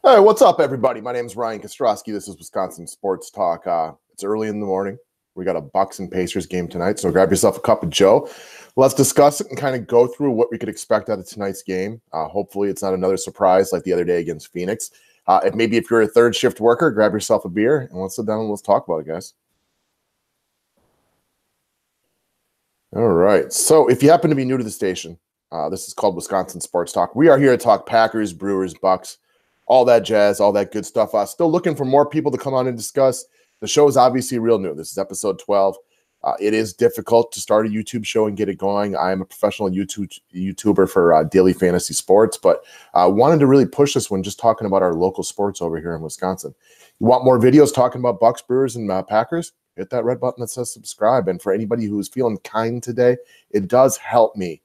Hey, what's up, everybody? My name is Ryan Kostrowski. This is Wisconsin Sports Talk. It's early in the morning. We got a Bucks and Pacers game tonight, so grab yourself a cup of Joe. Let's discuss it and kind of go through what we could expect out of tonight's game. Hopefully, it's not another surprise like the other day against Phoenix. If you're a third shift worker, grab yourself a beer and let's sit down and let's talk about it, guys. All right. So, if you happen to be new to the station, this is called Wisconsin Sports Talk. We are here to talk Packers, Brewers, Bucks, all that jazz, all that good stuff. Still looking for more people to come on and discuss. The show is obviously real new. This is episode 12. It is difficult to start a YouTube show and get it going. I am a professional YouTuber for daily fantasy sports, but wanted to really push this one just talking about our local sports over here in Wisconsin. You want more videos talking about Bucks, Brewers, and Packers? Hit that red button that says subscribe. And for anybody who is feeling kind today, it does help me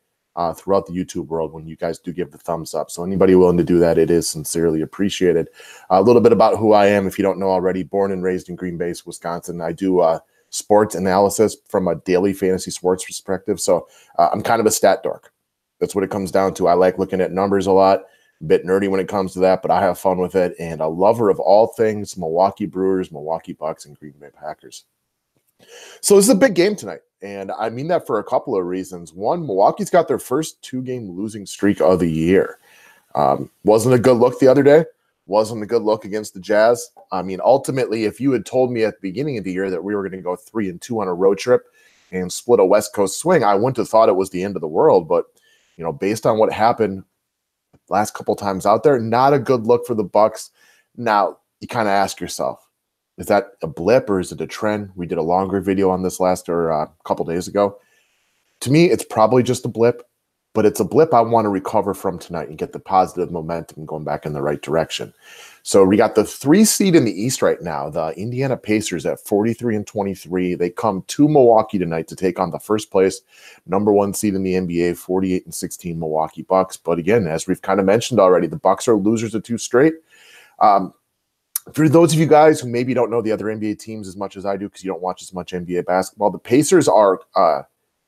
throughout the YouTube world when you guys do give the thumbs up. So anybody willing to do that, it is sincerely appreciated. A little bit about who I am, if you don't know already. Born and raised in Green Bay, Wisconsin. I do sports analysis from a daily fantasy sports perspective. So I'm kind of a stat dork. That's what it comes down to. I like looking at numbers a lot. A bit nerdy when it comes to that, but I have fun with it. And a lover of all things Milwaukee Brewers, Milwaukee Bucks, and Green Bay Packers. So this is a big game tonight, and I mean that for a couple of reasons. One, Milwaukee's got their first two-game losing streak of the year. Wasn't a good look the other day. Wasn't a good look against the Jazz. I mean, ultimately, if you had told me at the beginning of the year that we were going to go 3-2 on a road trip and split a West Coast swing, I wouldn't have thought it was the end of the world. But, you know, based on what happened last couple times out there, not a good look for the Bucks. Now, you kind of ask yourself, is that a blip or is it a trend? We did a longer video on this a couple days ago. To me, it's probably just a blip, but it's a blip I want to recover from tonight and get the positive momentum going back in the right direction. So we got the 3 seed in the East right now, the Indiana Pacers at 43-23. They come to Milwaukee tonight to take on the first place, number 1 seed in the NBA, 48-16 Milwaukee Bucks. But again, as we've kind of mentioned already, the Bucks are losers of 2 straight. For those of you guys who maybe don't know the other NBA teams as much as I do because you don't watch as much NBA basketball, the Pacers are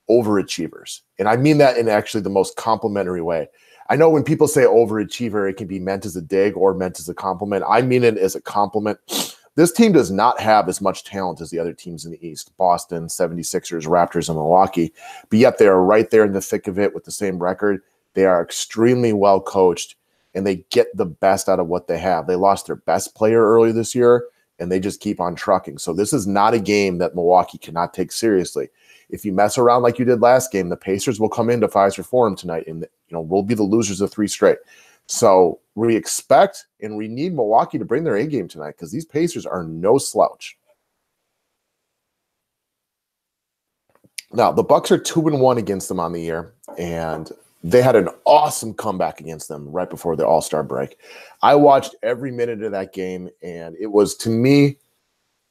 overachievers. And I mean that in actually the most complimentary way. I know when people say overachiever, it can be meant as a dig or meant as a compliment. I mean it as a compliment. This team does not have as much talent as the other teams in the East, Boston, 76ers, Raptors, and Milwaukee, but yet they are right there in the thick of it with the same record. They are extremely well coached, and they get the best out of what they have. They lost their best player early this year, and they just keep on trucking. So this is not a game that Milwaukee cannot take seriously. If you mess around like you did last game, the Pacers will come into Fiserv Forum tonight, and we'll be the losers of 3 straight. So we expect and we need Milwaukee to bring their A game tonight because these Pacers are no slouch. Now, the Bucks are 2-1 against them on the year, and they had an awesome comeback against them right before the All-Star break. I watched every minute of that game, and it was, to me,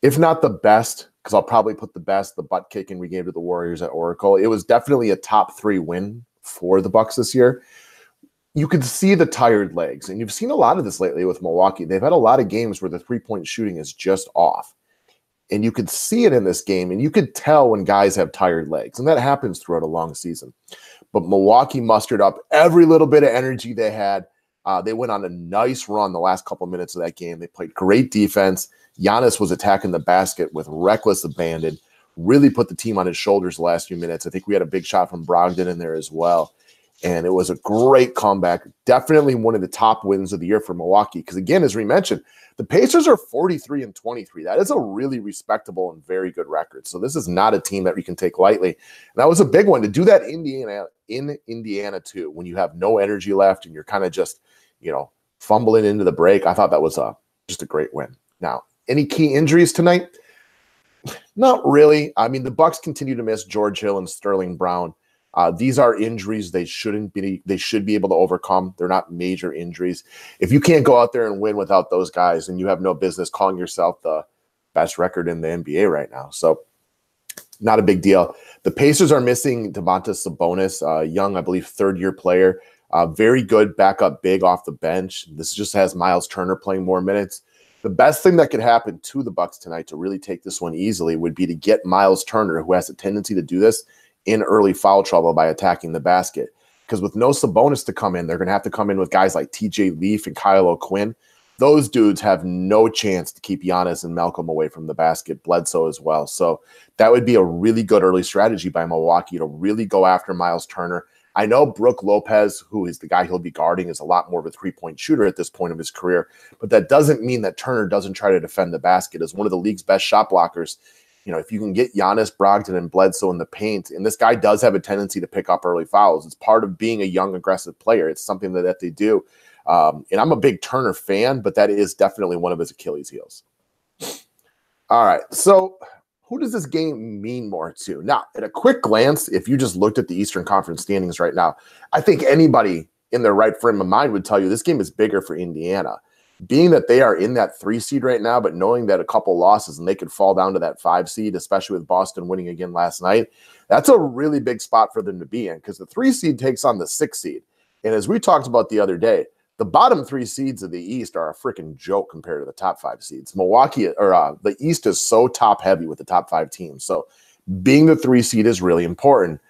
if not the best, because I'll probably put the butt kicking we gave to the Warriors at Oracle. It was definitely a top 3 win for the Bucks this year. You could see the tired legs, and you've seen a lot of this lately with Milwaukee. They've had a lot of games where the three-point shooting is just off. And you could see it in this game, and you could tell when guys have tired legs, and that happens throughout a long season. But Milwaukee mustered up every little bit of energy they had. They went on a nice run the last couple minutes of that game. They played great defense. Giannis was attacking the basket with reckless abandon, really put the team on his shoulders the last few minutes. I think we had a big shot from Brogdon in there as well. And it was a great comeback. Definitely one of the top wins of the year for Milwaukee. Because again, as we mentioned, the Pacers are 43-23. That is a really respectable and very good record. So this is not a team that we can take lightly. And that was a big one to do that in Indiana too, when you have no energy left and you're kind of just, fumbling into the break. I thought that was just a great win. Now, any key injuries tonight? Not really. I mean, the Bucks continue to miss George Hill and Sterling Brown. These are injuries they should be able to overcome. They're not major injuries. If you can't go out there and win without those guys, then you have no business calling yourself the best record in the NBA right now. So not a big deal. The Pacers are missing Domantas Sabonis, young, I believe, third-year player. Very good backup big off the bench. This just has Miles Turner playing more minutes. The best thing that could happen to the Bucks tonight to really take this one easily would be to get Miles Turner, who has a tendency to do this, in early foul trouble by attacking the basket. Because with no Sabonis to come in, they're going to have to come in with guys like TJ Leaf and Kyle O'Quinn, those dudes have no chance to keep Giannis and Malcolm away from the basket, Bledsoe as well. So that would be a really good early strategy by Milwaukee to really go after Miles Turner. I know Brook Lopez, who is the guy he'll be guarding, is a lot more of a three-point shooter at this point of his career, but that doesn't mean that Turner doesn't try to defend the basket. As one of the league's best shot blockers, if you can get Giannis, Brogdon, and Bledsoe in the paint, and this guy does have a tendency to pick up early fouls. It's part of being a young, aggressive player. It's something that they do. And I'm a big Turner fan, but that is definitely one of his Achilles heels. All right, so who does this game mean more to? Now, at a quick glance, if you just looked at the Eastern Conference standings right now, I think anybody in their right frame of mind would tell you this game is bigger for Indiana. Being that they are in that 3 seed right now, but knowing that a couple losses and they could fall down to that 5 seed, especially with Boston winning again last night, that's a really big spot for them to be in because the 3 seed takes on the 6 seed. And as we talked about the other day, the bottom 3 seeds of the East are a freaking joke compared to the top 5 seeds. The East is so top heavy with the top 5 teams. So being the 3 seed is really important.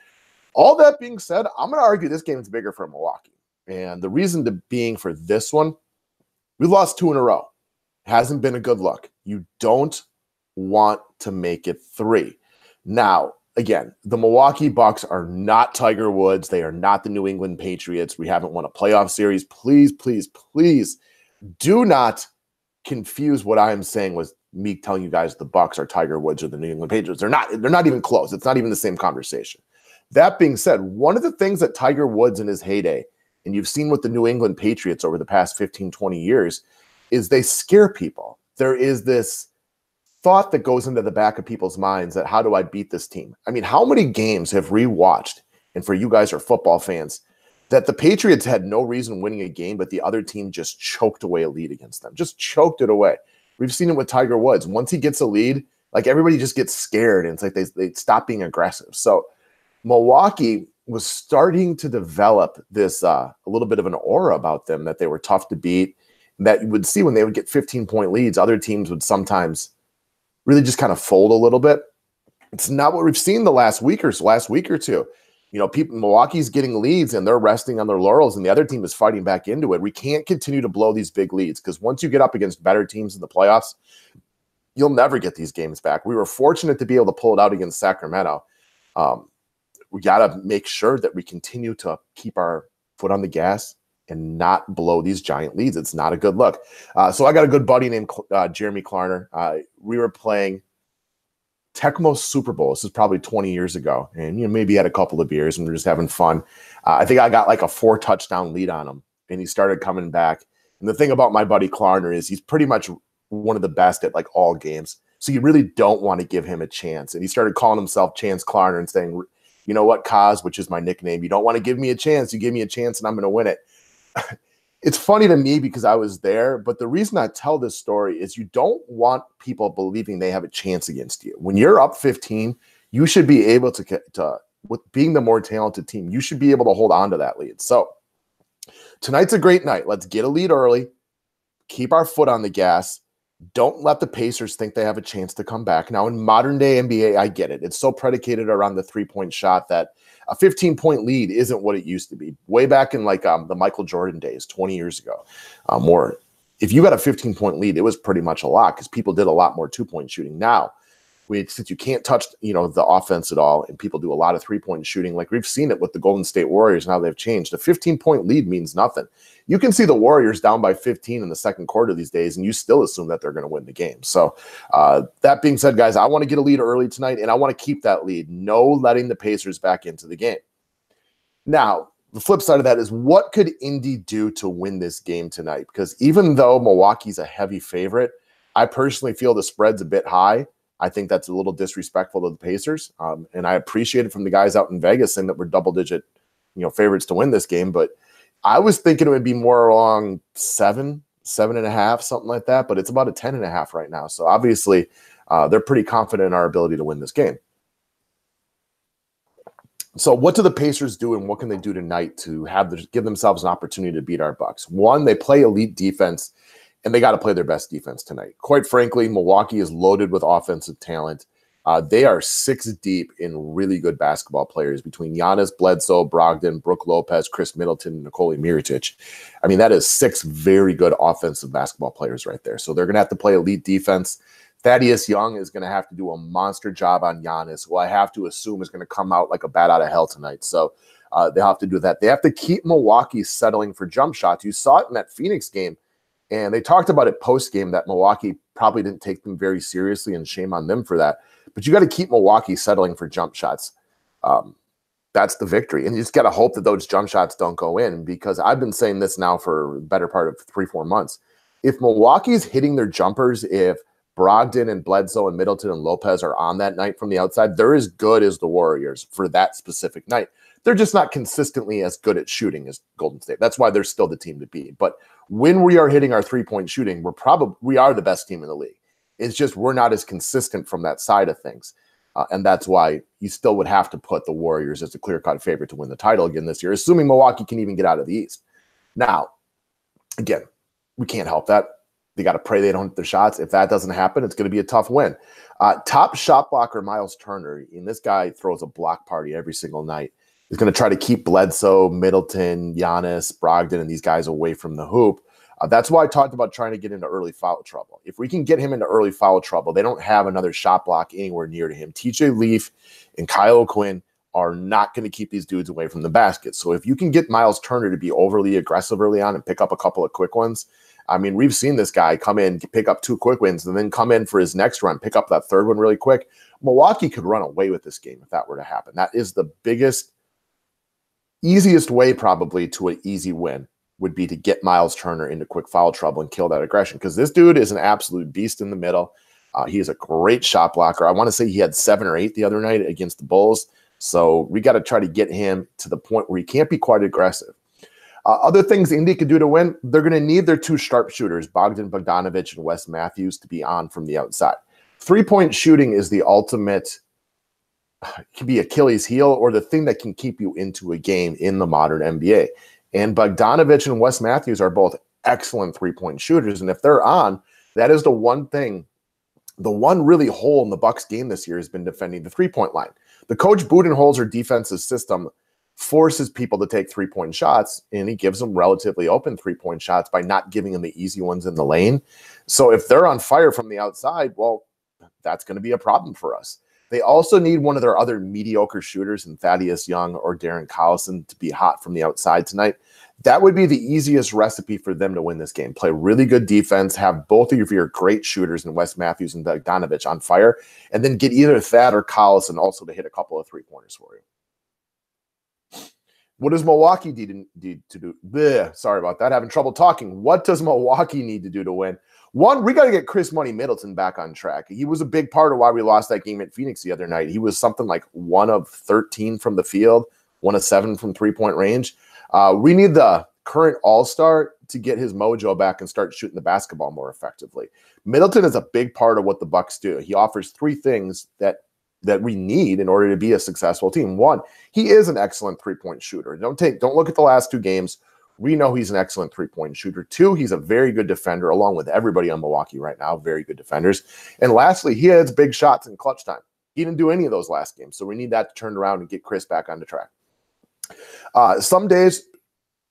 All that being said, I'm going to argue this game is bigger for Milwaukee. And the reason being for this one, we lost 2 in a row. Hasn't been a good look. You don't want to make it 3. Now, again, the Milwaukee Bucks are not Tiger Woods. They are not the New England Patriots. We haven't won a playoff series. Please, please, please do not confuse what I am saying with me telling you guys the Bucks are Tiger Woods or the New England Patriots. They're not even close. It's not even the same conversation. That being said, one of the things that Tiger Woods in his heyday, and you've seen with the New England Patriots over the past 15, 20 years, is they scare people. There is this thought that goes into the back of people's minds that how do I beat this team? I mean, how many games have we watched, and for you guys are football fans, that the Patriots had no reason winning a game, but the other team just choked away a lead against them, just choked it away. We've seen it with Tiger Woods. Once he gets a lead, like everybody just gets scared, and it's like they stop being aggressive. So Milwaukee was starting to develop this a little bit of an aura about them that they were tough to beat, that you would see when they would get 15-point leads. Other teams would sometimes really just kind of fold a little bit. It's not what we've seen the last week or two. Milwaukee's getting leads and they're resting on their laurels and the other team is fighting back into it. We can't continue to blow these big leads because once you get up against better teams in the playoffs, you'll never get these games back. We were fortunate to be able to pull it out against Sacramento. We got to make sure that we continue to keep our foot on the gas and not blow these giant leads. It's not a good look. So I got a good buddy named Jeremy Klarner. We were playing Tecmo Super Bowl. This is probably 20 years ago. And maybe had a couple of beers and we were just having fun. I think I got like a 4-touchdown lead on him. And he started coming back. And the thing about my buddy Klarner is he's pretty much one of the best at like all games. So you really don't want to give him a chance. And he started calling himself Chance Klarner and saying, you know what, Kaz, which is my nickname, you don't want to give me a chance. You give me a chance and I'm going to win it. It's funny to me because I was there, but the reason I tell this story is you don't want people believing they have a chance against you. When you're up 15, you should be able to with being the more talented team, you should be able to hold on to that lead. So tonight's a great night. Let's get a lead early, keep our foot on the gas. Don't let the Pacers think they have a chance to come back. Now, in modern-day NBA, I get it. It's so predicated around the three-point shot that a 15-point lead isn't what it used to be. Way back in like the Michael Jordan days, 20 years ago, more. If you got a 15-point lead, it was pretty much a lot because people did a lot more two-point shooting. Now, since you can't touch the offense at all, and people do a lot of three-point shooting, like we've seen it with the Golden State Warriors. Now they've changed. A 15-point lead means nothing. You can see the Warriors down by 15 in the second quarter these days, and you still assume that they're going to win the game. So that being said, guys, I want to get a lead early tonight, and I want to keep that lead. No letting the Pacers back into the game. Now, the flip side of that is what could Indy do to win this game tonight? Because even though Milwaukee's a heavy favorite, I personally feel the spread's a bit high. I think that's a little disrespectful to the Pacers. And I appreciate it from the guys out in Vegas saying that we're double-digit favorites to win this game. But I was thinking it would be more along 7.5, something like that. But it's about a 10.5 right now. So obviously they're pretty confident in our ability to win this game. So what do the Pacers do and what can they do tonight to give themselves an opportunity to beat our Bucks? One, they play elite defense. And they got to play their best defense tonight. Quite frankly, Milwaukee is loaded with offensive talent. They are 6 deep in really good basketball players between Giannis, Bledsoe, Brogdon, Brook Lopez, Chris Middleton, and Nikola Mirotic. I mean, that is 6 very good offensive basketball players right there. So they're going to have to play elite defense. Thaddeus Young is going to have to do a monster job on Giannis, who I have to assume is going to come out like a bat out of hell tonight. So they'll have to do that. They have to keep Milwaukee settling for jump shots. You saw it in that Phoenix game, and they talked about it post-game that Milwaukee probably didn't take them very seriously, and shame on them for that. But you got to keep Milwaukee settling for jump shots. That's the victory. And you just got to hope that those jump shots don't go in, because I've been saying this now for the better part of 3-4 months. If Milwaukee's hitting their jumpers, if Brogdon and Bledsoe and Middleton and Lopez are on that night from the outside, they're as good as the Warriors for that specific night. They're just not consistently as good at shooting as Golden State. That's why they're still the team to beat. But when we are hitting our three-point shooting, we are the best team in the league. It's just we're not as consistent from that side of things. And that's why you still would have to put the Warriors as a clear-cut favorite to win the title again this year, assuming Milwaukee can even get out of the East. Now, again, we can't help that. They got to pray they don't hit their shots. If that doesn't happen, it's going to be a tough win. Top shot blocker Miles Turner, and this guy throws a block party every single night. He's going to try to keep Bledsoe, Middleton, Giannis, Brogdon, and these guys away from the hoop. That's why I talked about trying to get into early foul trouble. If we can get him into early foul trouble, they don't have another shot block anywhere near to him. TJ Leaf and Kyle O'Quinn are not going to keep these dudes away from the basket. So if you can get Miles Turner to be overly aggressive early on and pick up a couple of quick ones, I mean, we've seen this guy come in, pick up 2 quick wins, and then come in for his next run, pick up that third one really quick. Milwaukee could run away with this game if that were to happen. That is the biggest, easiest way probably to an easy win, would be to get Miles Turner into quick foul trouble and kill that aggression, because this dude is an absolute beast in the middle. He is a great shot blocker. I want to say he had 7 or 8 the other night against the Bulls. So we got to try to get him to the point where he can't be quite aggressive. Other things Indy could do to win, they're going to need their 2 sharpshooters, Bogdan Bogdanovic and Wes Matthews, to be on from the outside. 3-point shooting is the ultimate, it can be Achilles heel or the thing that can keep you into a game in the modern NBA. And Bogdanovic and Wes Matthews are both excellent 3-point shooters. And if they're on, that is the one thing, the one really hole in the Bucks game this year has been defending the 3-point line. The Coach Budenholzer defensive system forces people to take 3-point shots, and he gives them relatively open 3-point shots by not giving them the easy ones in the lane. So if they're on fire from the outside, well, that's going to be a problem for us. They also need one of their other mediocre shooters in Thaddeus Young or Darren Collison to be hot from the outside tonight. That would be the easiest recipe for them to win this game. Play really good defense, have both of your great shooters in Wes Matthews and Bogdanovic on fire, and then get either Thad or Collison also to hit a couple of 3-pointers for you. What does Milwaukee need to do? Bleh, sorry about that. Having trouble talking. What does Milwaukee need to do to win? One, we got to get Chris Money Middleton back on track. He was a big part of why we lost that game at Phoenix the other night. He was something like 1 of 13 from the field, 1 of 7 from 3-point range. We need the current all-star to get his mojo back and start shooting the basketball more effectively. Middleton is a big part of what the Bucks do. He offers 3 things that we need in order to be a successful team. 1, he is an excellent 3-point shooter. Don't look at the last 2 games. We know he's an excellent 3-point shooter. 2, he's a very good defender, along with everybody on Milwaukee right now, very good defenders. And lastly, he has big shots in clutch time. He didn't do any of those last games, so we need that to turn around and get Chris back on the track. Some days,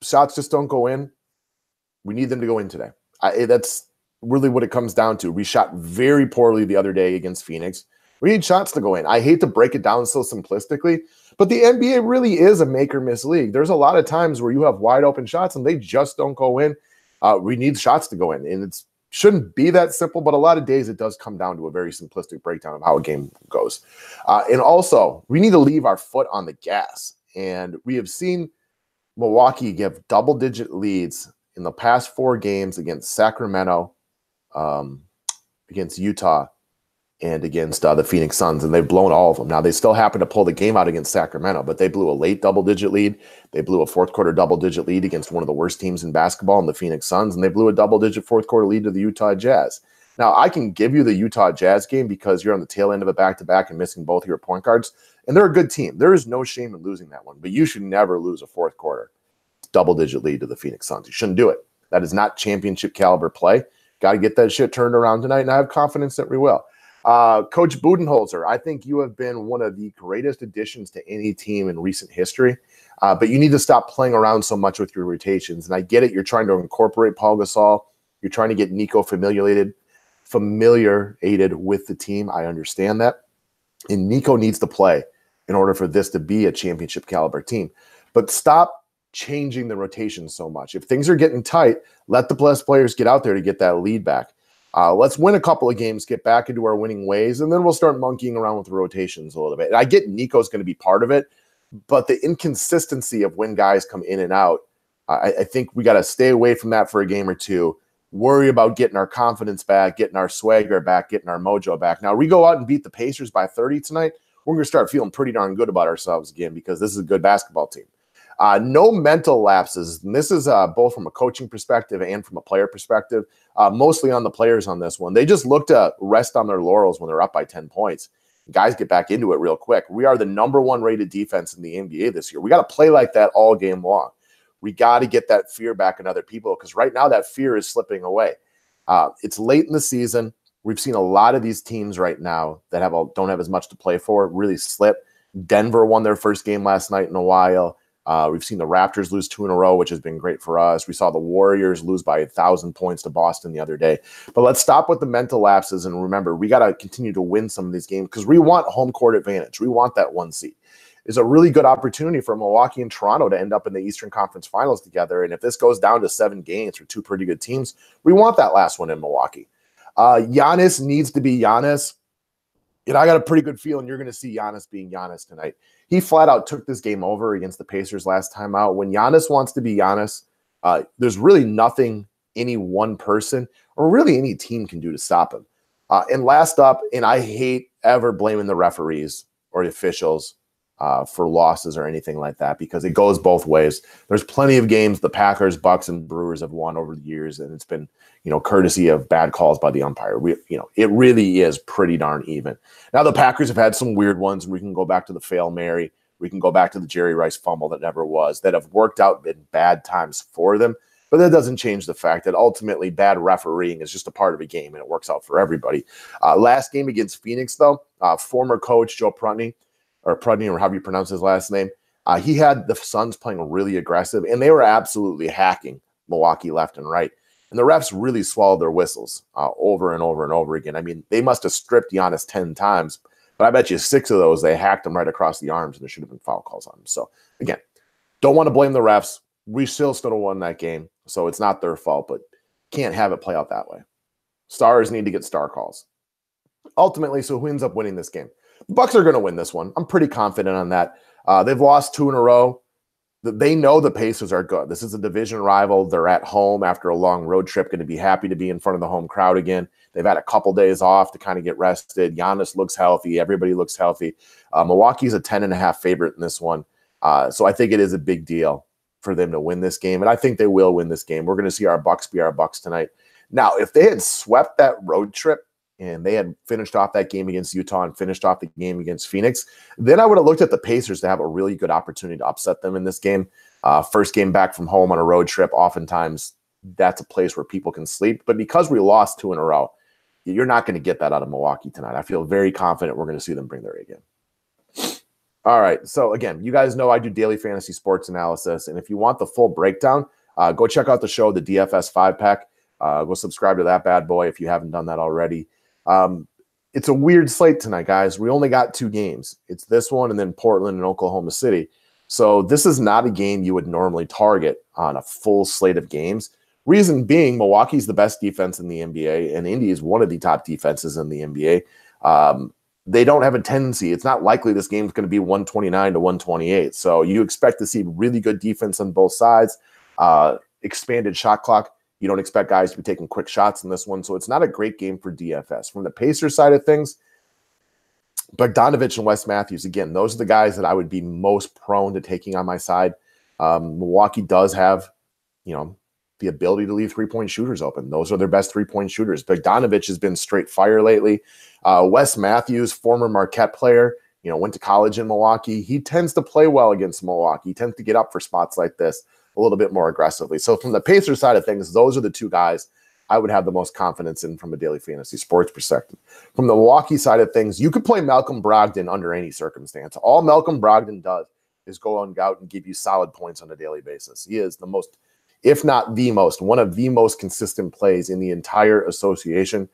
shots just don't go in. We need them to go in today. That's really what it comes down to. We shot very poorly the other day against Phoenix. We need shots to go in. I hate to break it down so simplistically, but the NBA really is a make-or-miss league. There's a lot of times where you have wide-open shots and they just don't go in. We need shots to go in, and it shouldn't be that simple, but a lot of days it does come down to a very simplistic breakdown of how a game goes. And also, we need to leave our foot on the gas, and we have seen Milwaukee give double-digit leads in the past 4 games against Sacramento, against Utah, and against the Phoenix Suns, and they've blown all of them. Now, they still happen to pull the game out against Sacramento, but they blew a late double-digit lead. They blew a fourth-quarter double-digit lead against one of the worst teams in basketball in the Phoenix Suns, and they blew a double-digit fourth-quarter lead to the Utah Jazz. Now, I can give you the Utah Jazz game because you're on the tail end of a back-to-back and missing both of your point guards, and they're a good team. There is no shame in losing that one, but you should never lose a fourth-quarter double-digit lead to the Phoenix Suns. You shouldn't do it. That is not championship-caliber play. Got to get that shit turned around tonight, and I have confidence that we will. Coach Budenholzer, I think you have been one of the greatest additions to any team in recent history, but you need to stop playing around so much with your rotations. And I get it. You're trying to incorporate Paul Gasol. You're trying to get Nico familiated with the team. I understand that. And Nico needs to play in order for this to be a championship caliber team. But stop changing the rotation so much. If things are getting tight, let the best players get out there to get that lead back. Let's win a couple of games, get back into our winning ways, and then we'll start monkeying around with the rotations a little bit. And I get Nico's going to be part of it, but the inconsistency of when guys come in and out, I think we got to stay away from that for a game or two. Worry about getting our confidence back, getting our swagger back, getting our mojo back. Now, we go out and beat the Pacers by 30 tonight, we're going to start feeling pretty darn good about ourselves again because this is a good basketball team. No mental lapses. And this is both from a coaching perspective and from a player perspective, mostly on the players on this one. They just look to rest on their laurels when they're up by 10 points. Guys get back into it real quick. We are the #1 rated defense in the NBA this year. We got to play like that all game long. We got to get that fear back in other people because right now that fear is slipping away. It's late in the season. We've seen a lot of these teams right now that don't have as much to play for really slip. Denver won their first game last night in a while. We've seen the Raptors lose 2 in a row, which has been great for us. We saw the Warriors lose by 1,000 points to Boston the other day. But let's stop with the mental lapses and remember, we got to continue to win some of these games because we want home court advantage. We want that 1 seed. It's a really good opportunity for Milwaukee and Toronto to end up in the Eastern Conference Finals together. And if this goes down to 7 games for 2 pretty good teams, we want that last one in Milwaukee. Giannis needs to be Giannis. And I got a pretty good feeling you're going to see Giannis being Giannis tonight. He flat out took this game over against the Pacers last time out. When Giannis wants to be Giannis, there's really nothing any one person or really any team can do to stop him. And last up, and I hate ever blaming the referees or the officials for losses or anything like that because it goes both ways. There's plenty of games the Packers, Bucks, and Brewers have won over the years, and it's been, courtesy of bad calls by the umpire. It really is pretty darn even. Now the Packers have had some weird ones, and we can go back to the Fail Mary. We can go back to the Jerry Rice fumble that never was, that have worked out in bad times for them. But that doesn't change the fact that ultimately bad refereeing is just a part of a game, and it works out for everybody. Last game against Phoenix, though, former coach Joe Prunty, or however you pronounce his last name, he had the Suns playing really aggressive, and they were absolutely hacking Milwaukee left and right. And the refs really swallowed their whistles over and over and over again. I mean, they must have stripped Giannis 10 times, but I bet you 6 of those, they hacked him right across the arms, and there should have been foul calls on him. So, again, don't want to blame the refs. We still have won that game, so it's not their fault, but can't have it play out that way. Stars need to get star calls. Ultimately, so who ends up winning this game? The Bucks are going to win this one. I'm pretty confident on that. They've lost 2 in a row. They know the Pacers are good. This is a division rival. They're at home after a long road trip, going to be happy to be in front of the home crowd again. They've had a couple days off to kind of get rested. Giannis looks healthy. Everybody looks healthy. Milwaukee's a 10.5 favorite in this one. So I think it is a big deal for them to win this game, and I think they will win this game. We're going to see our Bucks be our Bucks tonight. Now, if they had swept that road trip and they had finished off that game against Utah and finished off the game against Phoenix, then I would have looked at the Pacers to have a really good opportunity to upset them in this game. First game back from home on a road trip, oftentimes that's a place where people can sleep. But because we lost 2 in a row, you're not going to get that out of Milwaukee tonight. I feel very confident we're going to see them bring their A game. All right, so again, you guys know I do daily fantasy sports analysis, and if you want the full breakdown, go check out the show, the DFS 5-pack. Go subscribe to that bad boy if you haven't done that already. It's a weird slate tonight, guys. We only got 2 games. It's this one and then Portland and Oklahoma City. So this is not a game you would normally target on a full slate of games. Reason being, Milwaukee's the best defense in the NBA, and Indy is one of the top defenses in the NBA. They don't have a tendency. It's not likely this game is going to be 129 to 128. So you expect to see really good defense on both sides, expanded shot clock. You don't expect guys to be taking quick shots in this one. So it's not a great game for DFS. From the Pacers side of things, Bogdanovich and Wes Matthews, again, those are the guys that I would be most prone to taking on my side. Milwaukee does have, the ability to leave three-point shooters open. Those are their best three-point shooters. Bogdanovich has been straight fire lately. Wes Matthews, former Marquette player, went to college in Milwaukee. He tends to play well against Milwaukee. He tends to get up for spots like this a little bit more aggressively. So from the Pacers side of things, those are the 2 guys I would have the most confidence in from a daily fantasy sports perspective. From the Milwaukee side of things, you could play Malcolm Brogdon under any circumstance. All Malcolm Brogdon does is go out and give you solid points on a daily basis. He is the most, if not the most, one of the most consistent plays in the entire association.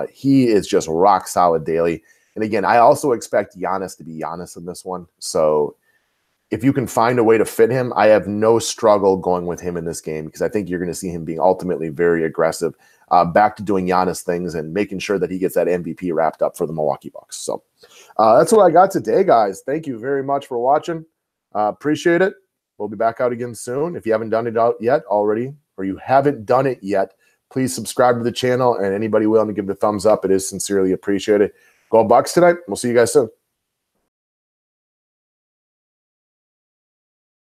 He is just rock solid daily. And again, I also expect Giannis to be Giannis in this one. So if you can find a way to fit him, I have no struggle going with him in this game because I think you're going to see him being ultimately very aggressive, back to doing Giannis things and making sure that he gets that MVP wrapped up for the Milwaukee Bucks. So that's what I got today, guys. Thank you very much for watching. Appreciate it. We'll be back out again soon. If you haven't done it out yet already, or you haven't done it yet, please subscribe to the channel, and anybody willing to give the thumbs up, it is sincerely appreciated. Go Bucks tonight. We'll see you guys soon.